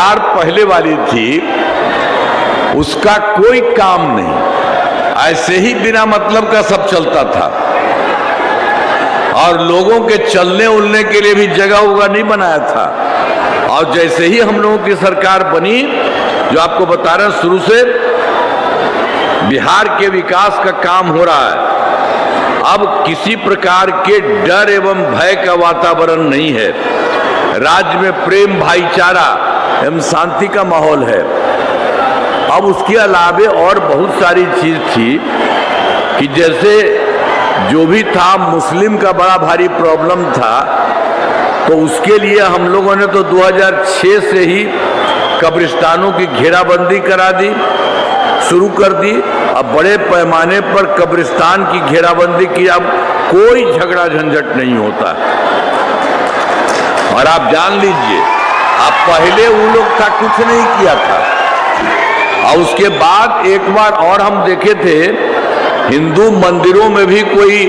पहले वाली थी उसका कोई काम नहीं, ऐसे ही बिना मतलब का सब चलता था और लोगों के चलने उलने के लिए भी जगह उगा नहीं बनाया था। और जैसे ही हम लोगों की सरकार बनी, जो आपको बता रहे हैं शुरू से बिहार के विकास का काम हो रहा है। अब किसी प्रकार के डर एवं भय का वातावरण नहीं है, राज्य में प्रेम भाईचारा एवं शांति का माहौल है। अब उसके अलावे और बहुत सारी चीज थी कि जैसे जो भी था, मुस्लिम का बड़ा भारी प्रॉब्लम था, तो उसके लिए हम लोगों ने तो 2006 से ही कब्रिस्तानों की घेराबंदी करा दी, शुरू कर दी। अब बड़े पैमाने पर कब्रिस्तान की घेराबंदी की, अब कोई झगड़ा झंझट नहीं होता। और आप जान लीजिए, अब पहले वो लोग था कुछ नहीं किया था, और उसके बाद एक बार और हम देखे थे, हिंदू मंदिरों में भी कोई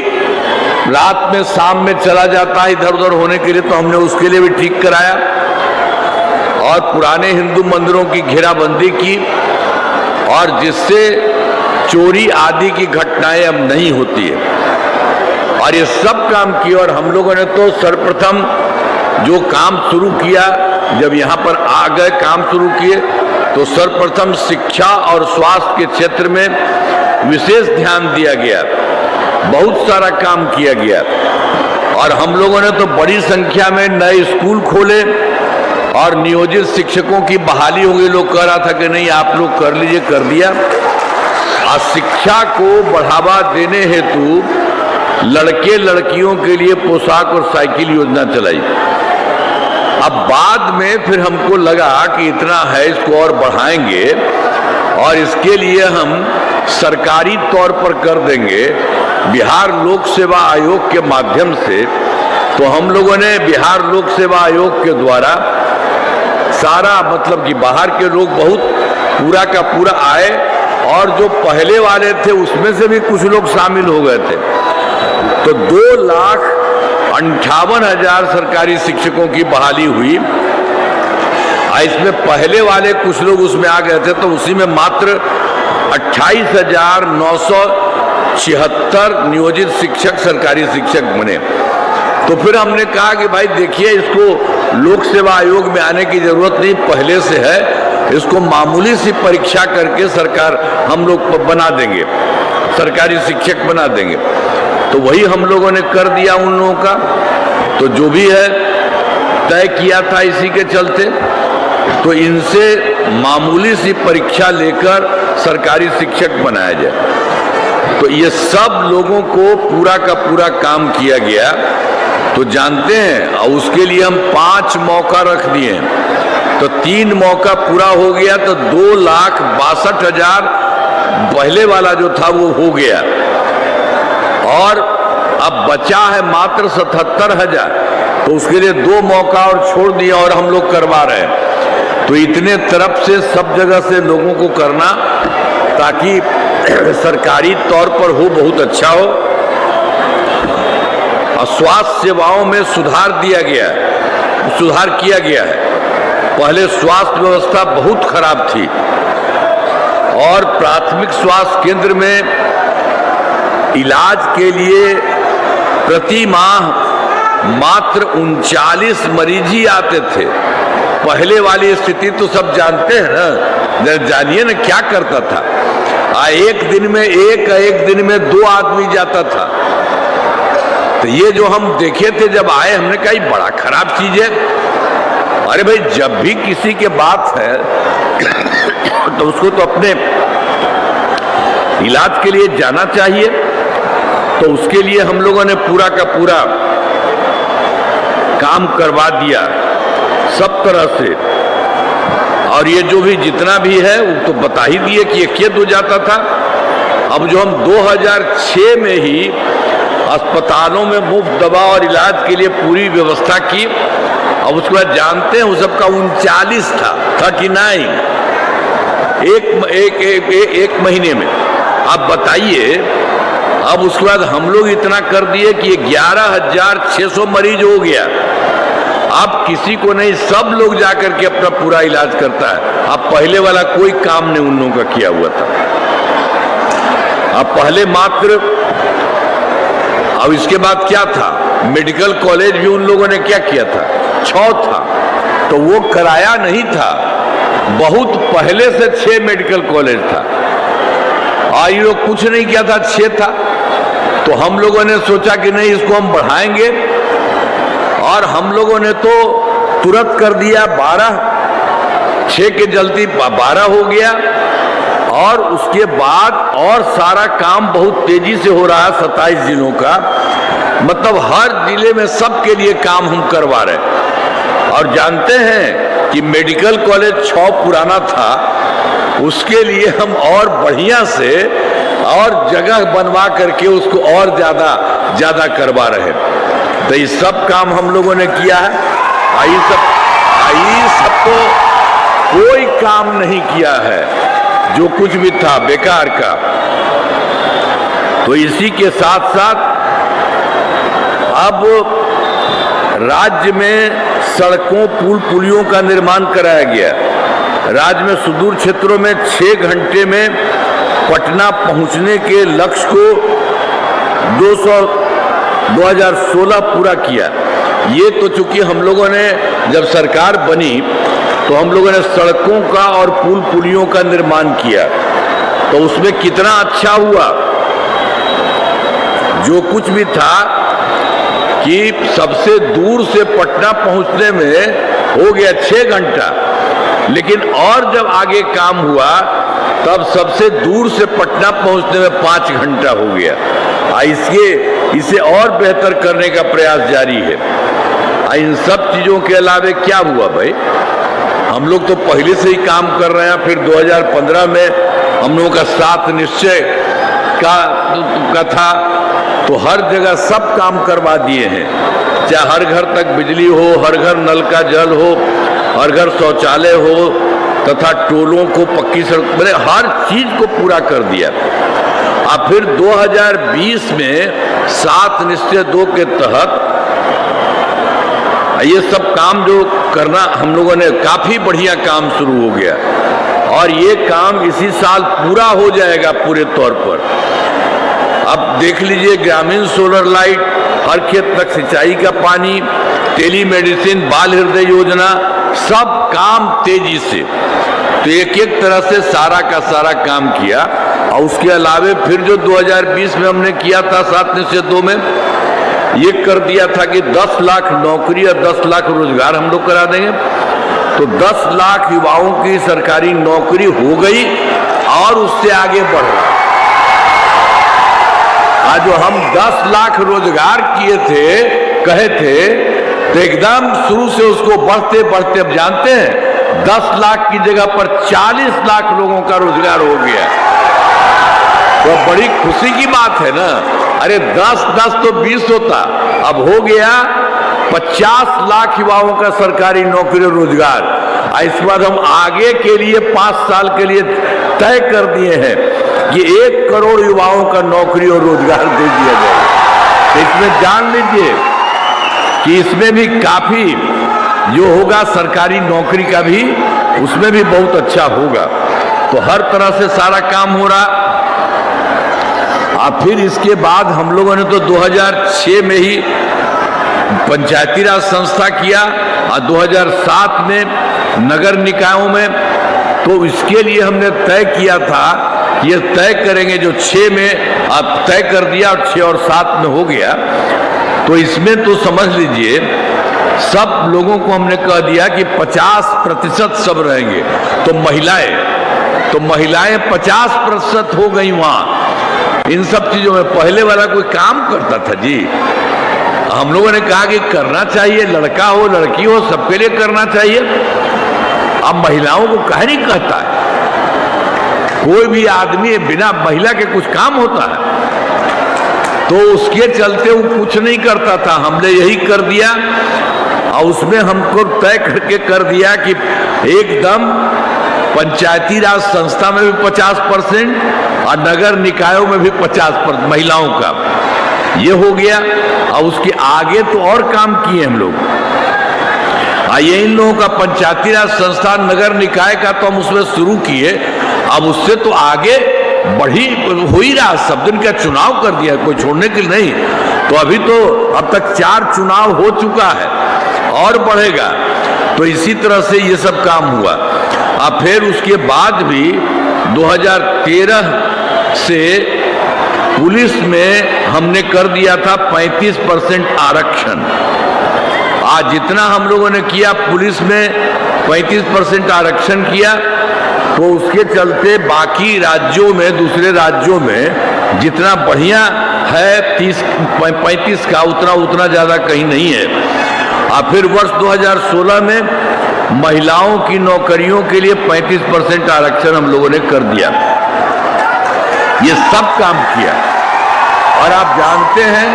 रात में शाम में चला जाता है इधर उधर होने के लिए, तो हमने उसके लिए भी ठीक कराया और पुराने हिंदू मंदिरों की घेराबंदी की, और जिससे चोरी आदि की घटनाएं अब नहीं होती है। और ये सब काम किया। और हम लोगों ने तो सर्वप्रथम जो काम शुरू किया, जब यहाँ पर आ गए काम शुरू किए, तो सर्वप्रथम शिक्षा और स्वास्थ्य के क्षेत्र में विशेष ध्यान दिया गया, बहुत सारा काम किया गया। और हम लोगों ने तो बड़ी संख्या में नए स्कूल खोले और नियोजित शिक्षकों की बहाली हो गई। लोग कह रहा था कि नहीं आप लोग कर लीजिए, कर दिया। और शिक्षा को बढ़ावा देने हेतु लड़के लड़कियों के लिए पोशाक और साइकिल योजना चलाई। अब बाद में फिर हमको लगा कि इतना है, इसको और बढ़ाएंगे और इसके लिए हम सरकारी तौर पर कर देंगे बिहार लोक सेवा आयोग के माध्यम से। तो हम लोगों ने बिहार लोक सेवा आयोग के द्वारा सारा, मतलब कि बाहर के लोग बहुत पूरा का पूरा आए, और जो पहले वाले थे उसमें से भी कुछ लोग शामिल हो गए थे। तो 2,58,000 सरकारी शिक्षकों की बहाली हुई। इसमें पहले वाले कुछ लोग उसमें आ गए थे, तो उसी में मात्र 28,976 नियोजित शिक्षक सरकारी शिक्षक बने। तो फिर हमने कहा कि भाई देखिए, इसको लोक सेवा आयोग में आने की जरूरत नहीं, पहले से है, इसको मामूली सी परीक्षा करके सरकार हम लोग बना देंगे, सरकारी शिक्षक बना देंगे। तो वही हम लोगों ने कर दिया उन लोगों का। तो जो भी है तय किया था इसी के चलते, तो इनसे मामूली सी परीक्षा लेकर सरकारी शिक्षक बनाया जाए। तो ये सब लोगों को पूरा का पूरा काम किया गया। तो जानते हैं, और उसके लिए हम 5 मौका रख दिए, तो 3 मौका पूरा हो गया, तो 2,62,000 पहले वाला जो था वो हो गया। और अब बचा है मात्र 77,000, तो उसके लिए 2 मौका और छोड़ दिया और हम लोग करवा रहे हैं। तो इतने तरफ से सब जगह से लोगों को करना, ताकि सरकारी तौर पर हो, बहुत अच्छा हो। और स्वास्थ्य सेवाओं में सुधार दिया गया है, सुधार किया गया है। पहले स्वास्थ्य व्यवस्था बहुत खराब थी और प्राथमिक स्वास्थ्य केंद्र में इलाज के लिए प्रति माह मात्र 39 मरीज ही आते थे। पहले वाली स्थिति तो सब जानते हैं ना, जानिए ना क्या करता था। एक दिन में एक दिन में 2 आदमी जाता था। तो ये जो हम देखे थे जब आए, हमने कहा ये बड़ा खराब चीज है। अरे भाई, जब भी किसी के बात है तो उसको तो अपने इलाज के लिए जाना चाहिए। तो उसके लिए हम लोगों ने पूरा का पूरा काम करवा दिया सब तरह से। और ये जो भी जितना भी है वो तो बता ही दिए कि ये खेत हो जाता था। अब जो हम 2006 में ही अस्पतालों में मुफ्त दवा और इलाज के लिए पूरी व्यवस्था की, अब उसके बाद जानते हैं वो सबका 39 था, 39 एक महीने में। आप बताइए, अब उसके बाद हम लोग इतना कर दिए कि 11,600 मरीज हो गया। अब किसी को नहीं, सब लोग जाकर के अपना पूरा इलाज करता है। अब पहले वाला कोई काम नहीं उन लोगों का किया हुआ था। अब पहले मात्र, अब इसके बाद क्या था, मेडिकल कॉलेज भी उन लोगों ने क्या किया था, 6 था, तो वो कराया नहीं था। बहुत पहले से 6 मेडिकल कॉलेज था और ये लोग कुछ नहीं किया था, 6 था। तो हम लोगों ने सोचा कि नहीं, इसको हम बढ़ाएंगे, और हम लोगों ने तो तुरंत कर दिया 12, 6 के जल्दी 12 हो गया। और उसके बाद और सारा काम बहुत तेजी से हो रहा है 27 जिलों का, मतलब हर जिले में सबके लिए काम हम करवा रहे हैं। और जानते हैं कि मेडिकल कॉलेज 6 पुराना था, उसके लिए हम और बढ़िया से और जगह बनवा करके उसको और ज्यादा करवा रहे हैं। तो ये सब काम हम लोगों ने किया है। ये सब तो कोई काम नहीं किया है, जो कुछ भी था बेकार का। तो इसी के साथ साथ अब राज्य में सड़कों, पुल पुलियों का निर्माण कराया गया। राज्य में सुदूर क्षेत्रों में 6 घंटे में पटना पहुंचने के लक्ष्य को 2016 पूरा किया। ये तो चूंकि हम लोगों ने जब सरकार बनी तो हम लोगों ने सड़कों का और पुल पुलियों का निर्माण किया, तो उसमें कितना अच्छा हुआ। जो कुछ भी था कि सबसे दूर से पटना पहुंचने में हो गया 6 घंटा, लेकिन और जब आगे काम हुआ तब सबसे दूर से पटना पहुंचने में 5 घंटा हो गया। इसे और बेहतर करने का प्रयास जारी है। इन सब चीजों के अलावे क्या हुआ भाई, हम लोग तो पहले से ही काम कर रहे हैं। फिर 2015 में हम लोगों का 7 निश्चय का था, तो हर जगह सब काम करवा दिए हैं। चाहे हर घर तक बिजली हो, हर घर नल का जल हो, हर घर शौचालय हो, तथा टोलों को पक्की सड़क, मैंने हर चीज को पूरा कर दिया। अब फिर 2020 में 7 निश्चय 2 के तहत ये सब काम जो करना हम लोगों ने, काफी बढ़िया काम शुरू हो गया, और ये काम इसी साल पूरा हो जाएगा पूरे तौर पर। अब देख लीजिए, ग्रामीण सोलर लाइट, हर खेत तक सिंचाई का पानी, टेलीमेडिसिन, बाल हृदय योजना, सब काम तेजी से। तो एक तरह से सारा का सारा काम किया। और उसके अलावे फिर जो 2020 में हमने किया था 7 निश्चय 2 में, ये कर दिया था कि 10 लाख नौकरी और 10 लाख रोजगार हम लोग करा देंगे। तो 10 लाख युवाओं की सरकारी नौकरी हो गई और उससे आगे बढ़ रहा। आज जो हम 10 लाख रोजगार किए थे, कहे थे, तो एकदम शुरू से उसको बढ़ते बढ़ते अब जानते हैं 10 लाख की जगह पर 40 लाख लोगों का रोजगार हो गया। तो बड़ी खुशी की बात है ना। अरे 10 तो 20 होता, अब हो गया 50 लाख युवाओं का सरकारी नौकरी और रोजगार। इसके बाद हम आगे के लिए 5 साल के लिए तय कर दिए हैं कि 1 करोड़ युवाओं का नौकरी और रोजगार दे दिया जाए। इसमें जान लीजिए कि इसमें भी काफी जो होगा सरकारी नौकरी का भी, उसमें भी बहुत अच्छा होगा। तो हर तरह से सारा काम हो रहा। फिर इसके बाद हम लोगों ने तो 2006 में ही पंचायती राज संस्था किया और 2007 में नगर निकायों में। तो इसके लिए हमने तय किया था कि ये तय करेंगे, जो 6 में अब तय कर दिया और 6 और 7 में हो गया। तो इसमें तो समझ लीजिए सब लोगों को हमने कह दिया कि 50% सब रहेंगे। तो महिलाएं 50% हो गई वहां। इन सब चीजों में पहले वाला कोई काम करता था जी। हम लोगों ने कहा कि करना चाहिए, लड़का हो लड़की हो सबके लिए करना चाहिए। अब महिलाओं को कह नहीं कहता है, कोई भी आदमी बिना महिला के कुछ काम होता है? तो उसके चलते वो कुछ नहीं करता था। हमने यही कर दिया और उसमें हमको तय करके कर दिया कि एकदम पंचायती राज संस्था में भी 50% और नगर निकायों में भी 50% महिलाओं का ये हो गया। और उसके आगे तो और काम किए हम लोग। ये इन लोगों का पंचायती राज संस्थान नगर निकाय का तो हम उसमें शुरू किए, अब उससे तो आगे बढ़ी हो ही रहा, सब दिन का चुनाव कर दिया, कोई छोड़ने के लिए नहीं। तो अभी तो अब तक 4 चुनाव हो चुका है और बढ़ेगा। तो इसी तरह से ये सब काम हुआ। अब फिर उसके बाद भी 2013 से पुलिस में हमने कर दिया था 35% आरक्षण। आज जितना हम लोगों ने किया पुलिस में 35% आरक्षण किया, तो उसके चलते बाकी राज्यों में, दूसरे राज्यों में जितना बढ़िया है 30-35 का, उतना ज़्यादा कहीं नहीं है। और फिर वर्ष 2016 में महिलाओं की नौकरियों के लिए 35% आरक्षण हम लोगों ने कर दिया। ये सब काम किया। और आप जानते हैं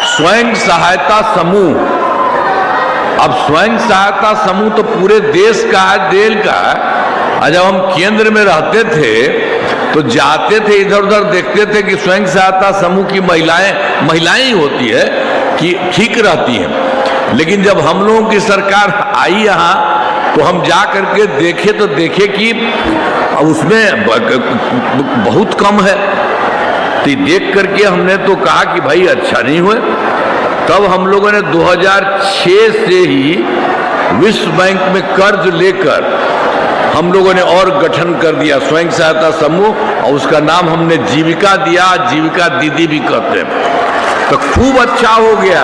स्वयं सहायता समूह, अब स्वयं सहायता समूह तो पूरे देश का है, देश का है। जब हम केंद्र में रहते थे तो जाते थे इधर उधर, देखते थे कि स्वयं सहायता समूह की महिलाएं ही होती है कि ठीक रहती हैं। लेकिन जब हम लोगों की सरकार आई यहाँ, तो हम जा करके देखे कि उसमें बहुत कम है। तो देख करके हमने तो कहा कि भाई अच्छा नहीं हुए। तब हम लोगों ने 2006 से ही विश्व बैंक में कर्ज लेकर हम लोगों ने और गठन कर दिया स्वयं सहायता समूह, और उसका नाम हमने जीविका दिया, जीविका दीदी भी कहते हैं। तो खूब अच्छा हो गया।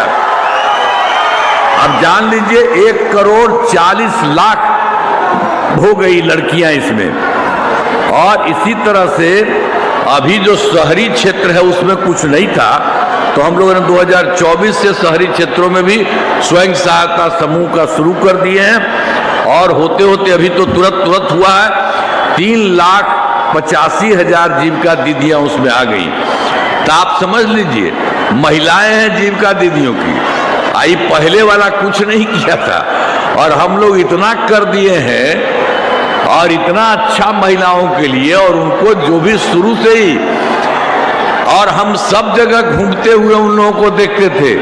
अब जान लीजिए 1,40,00,000 हो गई लड़कियां इसमें। और इसी तरह से अभी जो शहरी क्षेत्र है उसमें कुछ नहीं था, तो हम लोगों ने 2024 से शहरी क्षेत्रों में भी स्वयं सहायता समूह का शुरू कर दिए हैं। और होते होते अभी तो तुरंत हुआ है, 3,85,000 जीविका दीदियां उसमें आ गई। तो आप समझ लीजिए महिलाएं हैं जीविका दीदियों की। आई पहले वाला कुछ नहीं किया था, और हम लोग इतना कर दिए हैं और इतना अच्छा महिलाओं के लिए, और उनको जो भी शुरू से ही, और हम सब जगह घूमते हुए उन लोगों को देखते थे।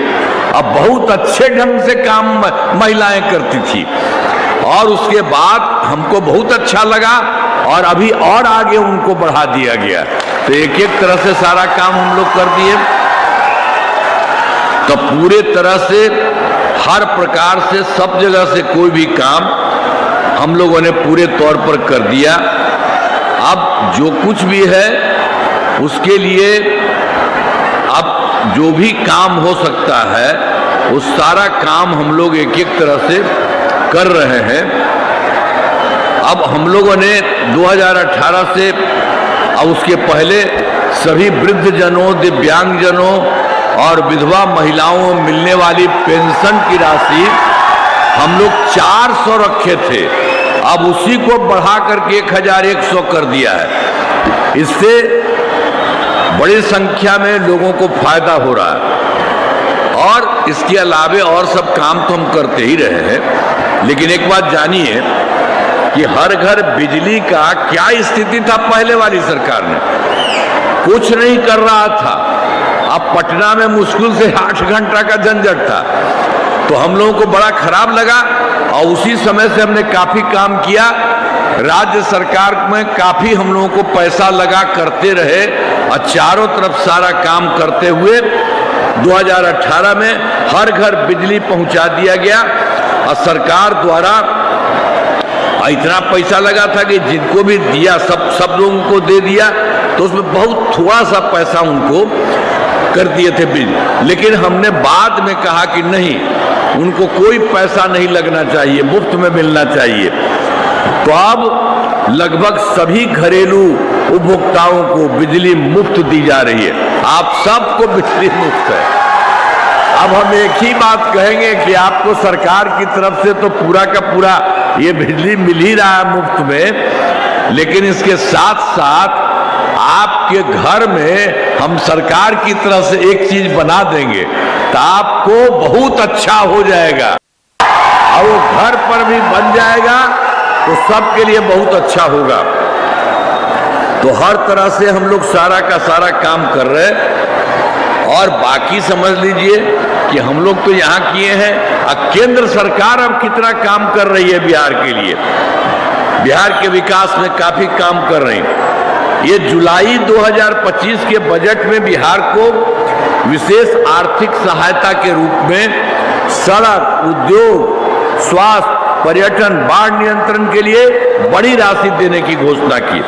अब बहुत अच्छे ढंग से काम महिलाएं करती थी, और उसके बाद हमको बहुत अच्छा लगा, और अभी और आगे उनको बढ़ा दिया गया। तो एक एक तरह से सारा काम हम लोग कर दिए। तो पूरे तरह से हर प्रकार से सब जगह से कोई भी काम हम लोगों ने पूरे तौर पर कर दिया। अब जो कुछ भी है उसके लिए अब जो भी काम हो सकता है वो सारा काम हम लोग एक एक तरह से कर रहे हैं। अब हम लोगों ने 2018 से और उसके पहले सभी वृद्धजनों, दिव्यांगजनों और विधवा महिलाओं को मिलने वाली पेंशन की राशि हम लोग 400 रखे थे, अब उसी को बढ़ा करके 1,100 कर दिया है। इससे बड़ी संख्या में लोगों को फायदा हो रहा है। और इसके अलावे और सब काम तो हम करते ही रहे हैं। लेकिन एक बात जानिए कि हर घर बिजली का क्या स्थिति था पहले वाली सरकार में, कुछ नहीं कर रहा था। अब पटना में मुश्किल से 8 घंटा का झंझट था, तो हम लोगों को बड़ा खराब लगा, और उसी समय से हमने काफी काम किया। राज्य सरकार में काफी हम लोगों को पैसा लगा करते रहे, और चारों तरफ सारा काम करते हुए 2018 में हर घर बिजली पहुंचा दिया गया। और सरकार द्वारा इतना पैसा लगा था कि जिनको भी दिया सब लोगों को दे दिया, तो उसमें बहुत थोड़ा सा पैसा उनको कर दिए थे बिल। लेकिन हमने बाद में कहा कि नहीं, उनको कोई पैसा नहीं लगना चाहिए, मुफ्त में मिलना चाहिए। तो अब लगभग सभी घरेलू उपभोक्ताओं को बिजली मुफ्त दी जा रही है। आप सबको बिजली मुफ्त है। अब हम एक ही बात कहेंगे कि आपको सरकार की तरफ से तो पूरा का पूरा ये बिजली मिल ही रहा है मुफ्त में, लेकिन इसके साथ साथ आपके घर में हम सरकार की तरफ से एक चीज बना देंगे, तो आपको बहुत अच्छा हो जाएगा, और वो घर पर भी बन जाएगा, तो सबके लिए बहुत अच्छा होगा। तो हर तरह से हम लोग सारा का सारा काम कर रहे हैं। और बाकी समझ लीजिए कि हम लोग तो यहाँ किए हैं, केंद्र सरकार अब कितना काम कर रही है बिहार के लिए, बिहार के विकास में काफी काम कर रही है। ये जुलाई 2025 के बजट में बिहार को विशेष आर्थिक सहायता के रूप में सड़क, उद्योग, स्वास्थ्य, पर्यटन, बाढ़ नियंत्रण के लिए बड़ी राशि देने की घोषणा की।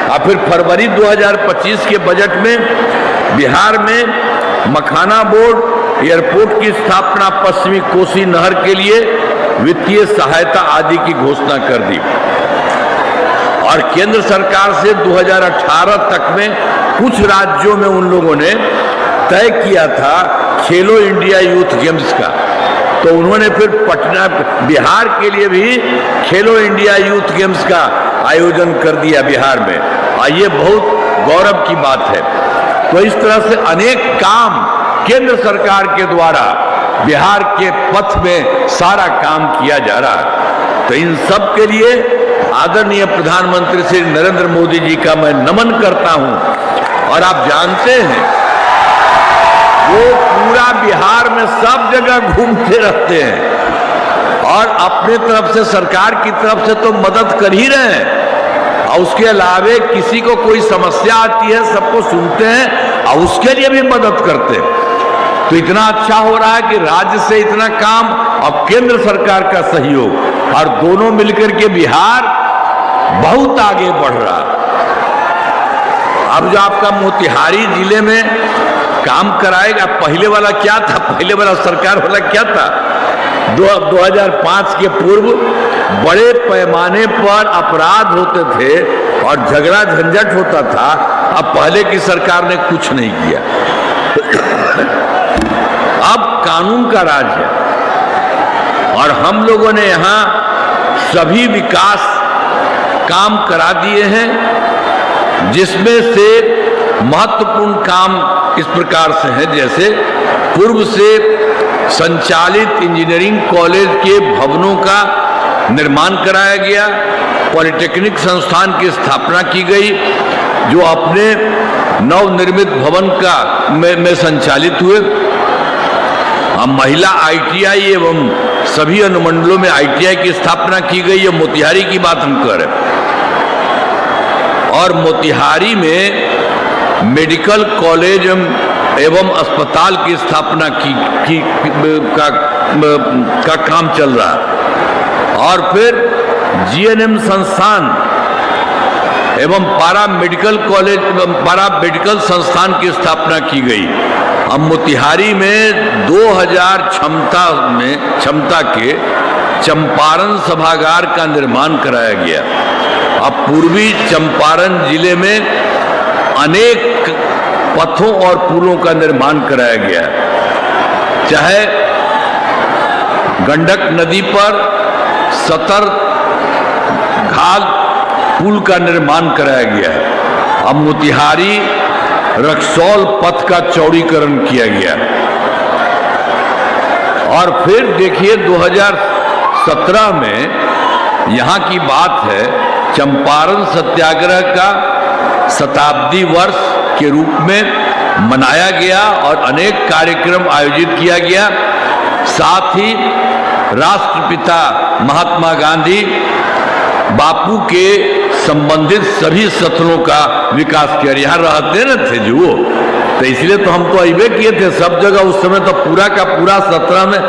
और फिर फरवरी 2025 के बजट में बिहार में मखाना बोर्ड, एयरपोर्ट की स्थापना, पश्चिमी कोसी नहर के लिए वित्तीय सहायता आदि की घोषणा कर दी। और केंद्र सरकार से 2018 तक में कुछ राज्यों में उन लोगों ने तय किया था खेलो इंडिया यूथ गेम्स का, तो उन्होंने फिर पटना, बिहार के लिए भी खेलो इंडिया यूथ गेम्स का आयोजन कर दिया बिहार में, और ये बहुत गौरव की बात है। तो इस तरह से अनेक काम केंद्र सरकार के द्वारा बिहार के पथ में सारा काम किया जा रहा है। तो इन सब के लिए आदरणीय प्रधानमंत्री श्री नरेंद्र मोदी जी का मैं नमन करता हूं। और आप जानते हैं वो पूरा बिहार में सब जगह घूमते रहते हैं और अपने तरफ से, सरकार की तरफ से तो मदद कर ही रहे हैं, और उसके अलावे किसी को कोई समस्या आती है सबको सुनते हैं और उसके लिए भी मदद करते हैं। तो इतना अच्छा हो रहा है कि राज्य से इतना काम और केंद्र सरकार का सहयोग, और दोनों मिलकर के बिहार बहुत आगे बढ़ रहा है। अब जो आपका मोतिहारी जिले में काम कराएगा, पहले वाला क्या था, पहले वाला सरकार वाला क्या था, 2005 के पूर्व बड़े पैमाने पर अपराध होते थे और झगड़ा झंझट होता था। अब पहले की सरकार ने कुछ नहीं किया। अब कानून का राज है और हम लोगों ने यहाँ सभी विकास काम करा दिए हैं, जिसमें से महत्वपूर्ण काम इस प्रकार से है, जैसे पूर्व से संचालित इंजीनियरिंग कॉलेज के भवनों का निर्माण कराया गया, पॉलिटेक्निक संस्थान की स्थापना की गई जो अपने नवनिर्मित भवन का में संचालित हुए। अब महिला ITI एवं सभी अनुमंडलों में ITI की स्थापना की गई है। मोतिहारी की बात हम कर रहे हैं, और मोतिहारी में मेडिकल कॉलेज एवं अस्पताल की स्थापना का काम चल रहा है। और फिर GNM संस्थान एवं पारा मेडिकल कॉलेज, पारा मेडिकल संस्थान की स्थापना की गई। अब मोतिहारी में 2000 क्षमता के चंपारण सभागार का निर्माण कराया गया। अब पूर्वी चंपारण जिले में अनेक पथों और पुलों का निर्माण कराया गया, चाहे गंडक नदी पर सतर घाट पुल का निर्माण कराया गया है। अब मोतिहारी रक्सौल पथ का चौड़ीकरण किया गया। और फिर देखिए 2017 में यहाँ की बात है, चंपारण सत्याग्रह का शताब्दी वर्ष के रूप में मनाया गया और अनेक कार्यक्रम आयोजित किया गया। साथ ही राष्ट्रपिता महात्मा गांधी बापू के संबंधित सभी स्थलों का विकास किया। यहाँ रहते न थे जो, तो इसलिए तो हम तो अइबे किए थे सब जगह उस समय, तो पूरा का पूरा 17 में